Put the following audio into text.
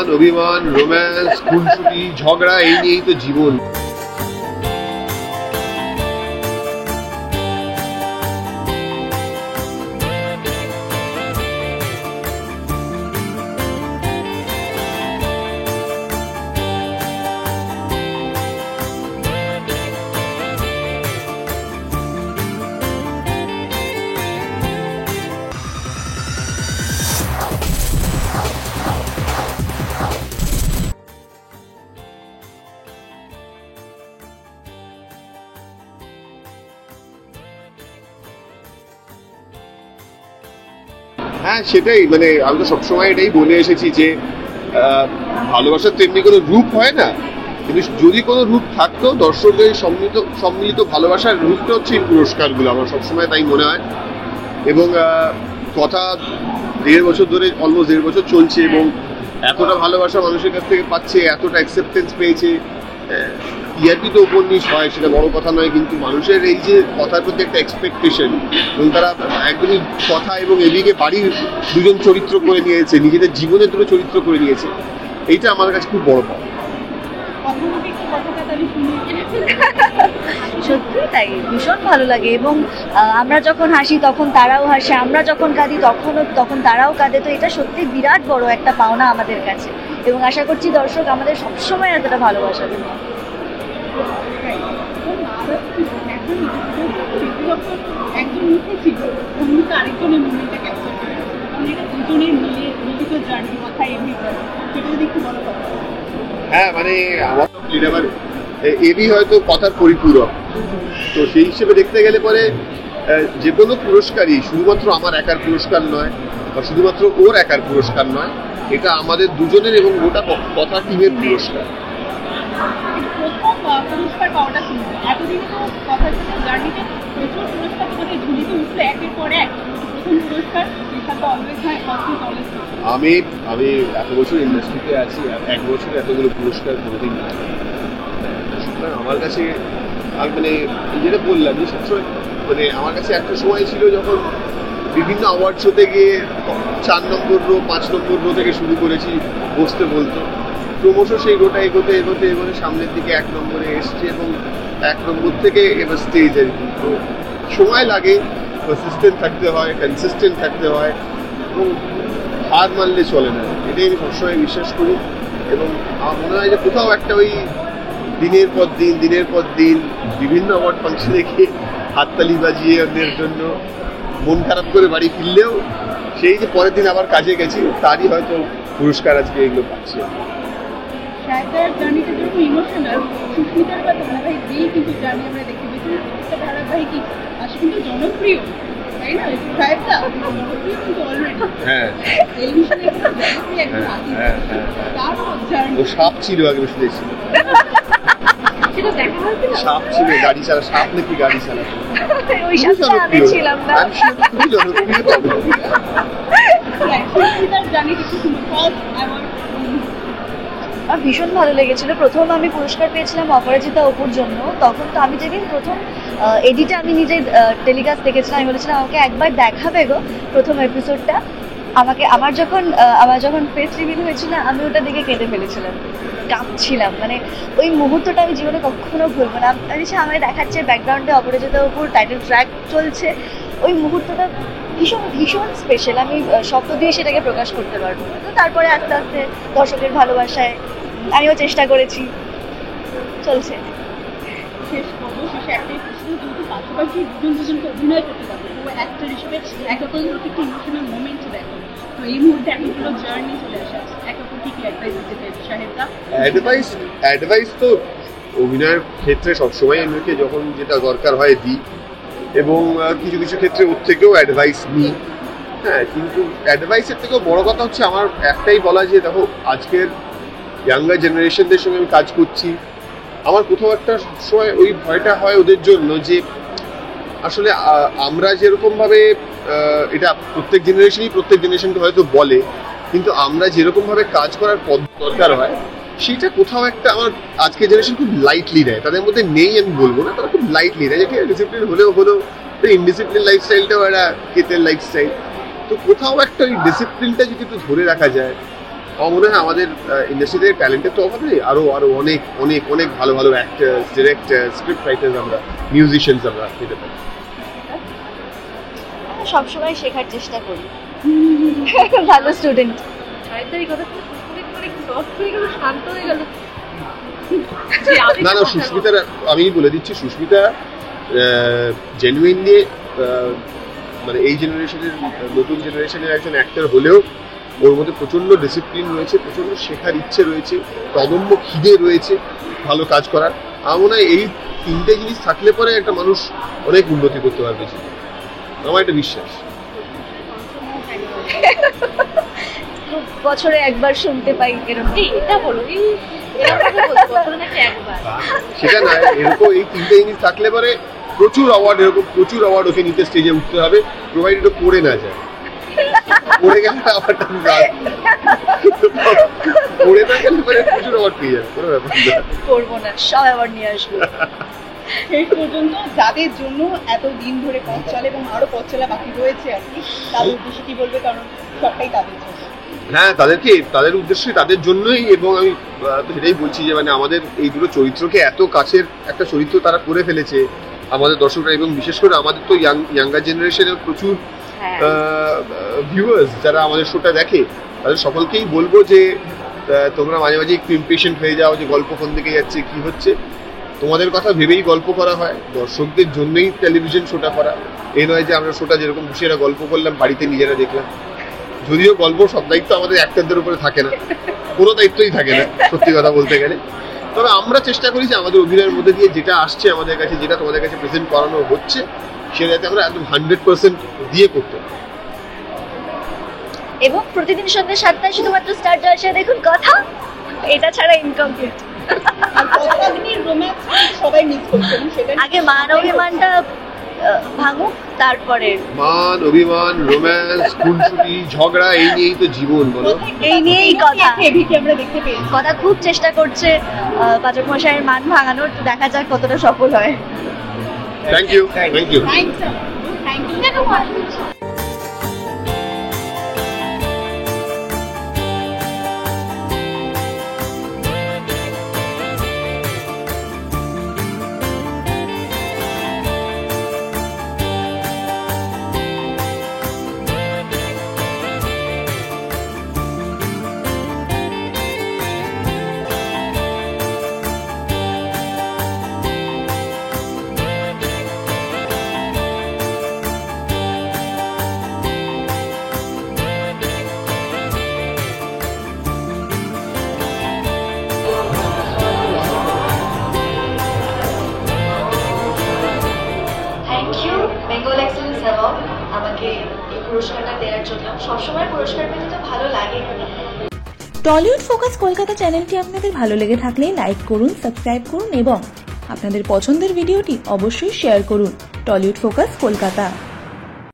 মান অভিমান, রোম্যান্স, খুনসুটি, ঝগড়া, এই নিয়েই তো জীবন। হ্যাঁ, সেটাই, মানে আমি তো সবসময় এটাই বলে এসেছি যে ভালোবাসার তো এমনি কোনো রূপ হয় না, কিন্তু যদি কোনো রূপ থাকতো দর্শকদের সম্মিলিত ভালোবাসার রূপটা হচ্ছে এই পুরস্কারগুলো, আমার সবসময় তাই মনে হয়। এবং কথা 1.5 বছর ধরে, অলমোস্ট 1.5 বছর চলছে, এবং এতটা ভালোবাসা মানুষের কাছ থেকে পাচ্ছে, এতটা অ্যাকসেপ্টেন্স পেয়েছে। টিআরপি তো উপন্যাস হয়, সেটা বড় কথা নয়, কিন্তু মানুষের এই যে কথার প্রতি একটা এক্সপেকটেশন, এবং তারা একদমই কথা এবং এদিকে বাড়ির দুজন চরিত্র করে নিয়েছে, নিজেদের জীবনের দুটো চরিত্র করে নিয়েছে, এইটা আমার কাছে খুব বড় পাওয়া। সত্যি তাই, ভীষণ ভালো লাগে। এবং আমরা যখন হাসি তখন তারাও হাসে, আমরা যখন কাঁদি তখন তারাও কাঁদে। তো এটা সত্যি বিরাট বড় একটা পাওনা আমাদের কাছে, এবং আশা করছি দর্শক আমাদের সবসময় এতটা ভালোবাসা দেবে। হ্যাঁ, মানে আমার এবি হয়তো কথার পরিপূরক, তো সেই হিসেবে দেখতে গেলে পরে যে কোনো পুরস্কারই শুধুমাত্র আমার একার পুরস্কার নয়, বা শুধুমাত্র ওর একার পুরস্কার নয়, এটা আমাদের দুজনের এবং গোটা কথা টিমের পুরস্কার। আমি এত বছর ইন্ডাস্ট্রিতে আছি, 1 বছর এতগুলো পুরস্কার কোনোদিন না। সুতরাং আমার কাছে আমি মানে যেটা বললাম যে সবসময় মানে আমার কাছে একটা সময় ছিল যখন বিভিন্ন অ্যাওয়ার্ড শোতে গিয়ে 4 নম্বর রো 5 নম্বর রো থেকে শুরু করেছি বসতে, বলতো ক্রমশ সেই রোটা এগোতে সামনের দিকে 1 নম্বরে এসছে, এবং 1 নম্বর থেকে এবার স্টেজ আর কি। তো সময় লাগে, পারসিস্টেন্ট থাকতে হয়, কনসিস্টেন্ট থাকতে হয়, এবং হার মানলে চলে না, এটাই আমি সবসময় বিশ্বাস করি। এবং আমার মনে হয় যে কোথাও একটা ওই দিনের পর দিন বিভিন্ন অ্যাওয়ার্ড ফাংশনে গিয়ে হাততালি বাজিয়ে ওদের জন্য মন খারাপ করে বাড়ি ফিরলেও সেই যে পরের দিন আবার কাজে গেছি, তারই হয়তো পুরস্কার আজকে এগুলো পাচ্ছি। ও সাপ ছিল আগে, শুনেছি সাপ ছিল গাড়ি চালা, সাপ নাকি গাড়ি চালাতো, ভীষণ ভালো লেগেছিল। প্রথম আমি পুরস্কার পেয়েছিলাম অপরাজিতা অপুর জন্য। তখন তো আমি যেদিন প্রথম এডিটে আমি নিজে টেলিকাস্ট দেখেছিলাম, আমি বলেছিলাম আমাকে একবার দেখাবে গো প্রথম এপিসোডটা। আমার যখন ফেস রিভিল হয়েছিল আমি ওটা দেখে কেঁদে ফেলেছিলাম, কাঁদছিলাম। মানে ওই মুহূর্তটা আমি জীবনে কখনো ভুলবো না। আমায় দেখাচ্ছে ব্যাকগ্রাউন্ডে অপরাজিতা অপুর টাইটেল ট্র্যাক চলছে, ওই মুহূর্তটা ভীষণ ভীষণ স্পেশাল। আমি শব্দ দিয়ে সেটাকে প্রকাশ করতে পারবো না। তো তারপরে আস্তে আস্তে দর্শকের ভালোবাসায় আমিও চেষ্টা করেছি, চলছে। শেষ শেষে একটাই প্রশ্ন, যেহেতু পাশাপাশি দুজনকে অভিনয় করতে পারবে, তো অ্যাক্টর হিসেবে একে অপরের একটু ইমোশনাল মোমেন্ট দেখো, তো এই মুহূর্তে এতগুলো জার্নি চলে আসে, একে অপরকে কি অ্যাডভাইস দিতে চাই শাহেদা? অ্যাডভাইস তো অভিনয়ের ক্ষেত্রে সবসময় এমনিকে যখন যেটা দরকার হয় দিই, এবং কিছু কিছু ক্ষেত্রে ওর থেকেও অ্যাডভাইস নিই। হ্যাঁ, কিন্তু অ্যাডভাইসের থেকেও বড় কথা হচ্ছে আমার একটাই বলা, যে দেখো আজকের ইয়াঙ্গার জেনারেশনদের সঙ্গে আমি কাজ করছি, আমার কোথাও একটা সময় ওই ভয়টা হয় ওদের জন্য যে আসলে আমরা যেরকমভাবে, এটা প্রত্যেক জেনারেশনকে হয়তো বলে, কিন্তু আমরা যেরকমভাবে কাজ করার দরকার হয় সেটা কোথাও একটা আমার আজকের জেনারেশন খুব লাইটলি নেয়। তাদের মধ্যে নেই আমি বলবো না, তারা খুব লাইটলি নেয়, যেটা ডিসিপ্লিন হলেও ইনডিসিপ্লিন লাইফস্টাইলটাও একটা কেতের লাইফস্টাইল। তো কোথাও একটা ওই ডিসিপ্লিনটা যদি একটু ধরে রাখা যায়, আমার মনে হয় আমাদের ইন্ডাস্ট্রিতে ট্যালেন্টের তো অভাব নেই, আরো আরো অনেক অনেক অনেক ভালো ভালো অ্যাক্টার্স, ডিরেক্টর, স্ক্রিপ্ট রাইটার্স, আমরা মিউজিশিয়ানস আমরা পেতে পারি। সবসময় শেখার চেষ্টা করি, ভালো স্টুডেন্ট। না না, সুস্মিতার আমি বলে দিচ্ছি, সুস্মিতা জেনুইনলি মানে এই জেনারেশনের নতুন জেনারেশনের একজন অ্যাক্টর হলেও ওর মধ্যে প্রচন্ড ডিসিপ্লিন রয়েছে, প্রচন্ড শেখার ইচ্ছে রয়েছে, অদম্য খিদে রয়েছে ভালো কাজ করার। আমার মনে হয় এই তিনটে জিনিস থাকলে পরে একটা মানুষ অনেক উন্নতি করতে পারবে। আমার একটা বিশ্বাস। বছরে একবার শুনতে পাই এরকম, এটা বলো সেটা না, এরকম এই তিনটে জিনিস থাকলে পরে প্রচুর অ্যাওয়ার্ড, এরকম প্রচুর অ্যাওয়ার্ড ওকে নিতে স্টেজে উঠতে হবে, প্রোভাইড এটা করে না যায়। পড়ে গেলে অ্যাওয়ার্ডটা পড়ে না গেলে পরে প্রচুর অ্যাওয়ার্ড পেয়ে যাবে, কোনো ব্যাপার না। করবো না, সব অ্যাওয়ার্ড নিয়ে আসবো। শেষ পর্যন্ত যাদের জন্য এত দিন ধরে পথ চলে এবং আরো পথ চলা বাকি রয়েছে আর কি, তাদের উদ্দেশ্যে কি বলবে? কারণ সবটাই তাদের জন্য। হ্যাঁ, তাদের উদ্দেশ্যে তাদের জন্যই, এবং আমি সেটাই বলছি যে মানে আমাদের এই দুটো চরিত্রকে এত কাছের একটা চরিত্র তারা করে ফেলেছে আমাদের দর্শকরা, এবং বিশেষ করে আমাদের তো ইয়াঙ্গার জেনারেশনের প্রচুর ভিউয়ার্স যারা আমাদের শোটা দেখে, তাদের সকলকেই বলবো যে তোমরা মাঝে মাঝে একটু ইমপেশেন্ট হয়ে যাও যে গল্প কোন দিকে যাচ্ছে, কি হচ্ছে। তোমাদের কথা ভেবেই গল্প করা হয়, দর্শকদের জন্যই টেলিভিশন শোটা করা। এই নয় যে আমরা শোটা যেরকম খুশি এরা গল্প করলাম, বাড়িতে নিজেরা দেখলাম। যদিও গল্প সব দায়িত্ব আমাদের অ্যাক্টরদের উপরে থাকে না, কোনো দায়িত্বই থাকে না সত্যি কথা বলতে গেলে। তবে আমরা চেষ্টা করি যে আমাদের অভিনয়ের মধ্যে দিয়ে যেটা আসছে আমাদের কাছে, যেটা তোমাদের কাছে প্রেজেন্ট করানো হচ্ছে, সেটা যাতে আমরা একদম 100% দিয়ে করতে পারি। এবং প্রতিদিন সন্ধ্যে 7টায় শুধুমাত্র স্টার জলসায় দেখুন কথা, এটা ছাড়া ইনকমপ্লিট। সবাই মিস করছে, আগে মান অভিমানটা ভাঙুক, তারপরে মান অভিমান, রোম্যান্স, খুনসুটি, ঝগড়া, এই নিয়েই তো জীবন, বলো। এই নিয়েই কথা। আমরা দেখতে পেয়েছি, কথা খুব চেষ্টা করছে পাচক মশাইয়ের মান ভাঙানোর, দেখা যাক কতটা সফল হয়। Thank you, thank you. Thank you. Bengal excellence award আমাকে এই পুরস্কারটা দেওয়ার জন্য। সবসময় পুরস্কার পেতে তো ভালো লাগে। টলিউড ফোকাস কলকাতা চ্যানেলটি আপনাদের ভালো লেগে থাকলে লাইক করুন, সাবস্ক্রাইব করুন এবং আপনাদের পছন্দের ভিডিওটি অবশ্যই শেয়ার করুন। Tollywood focus Kolkata.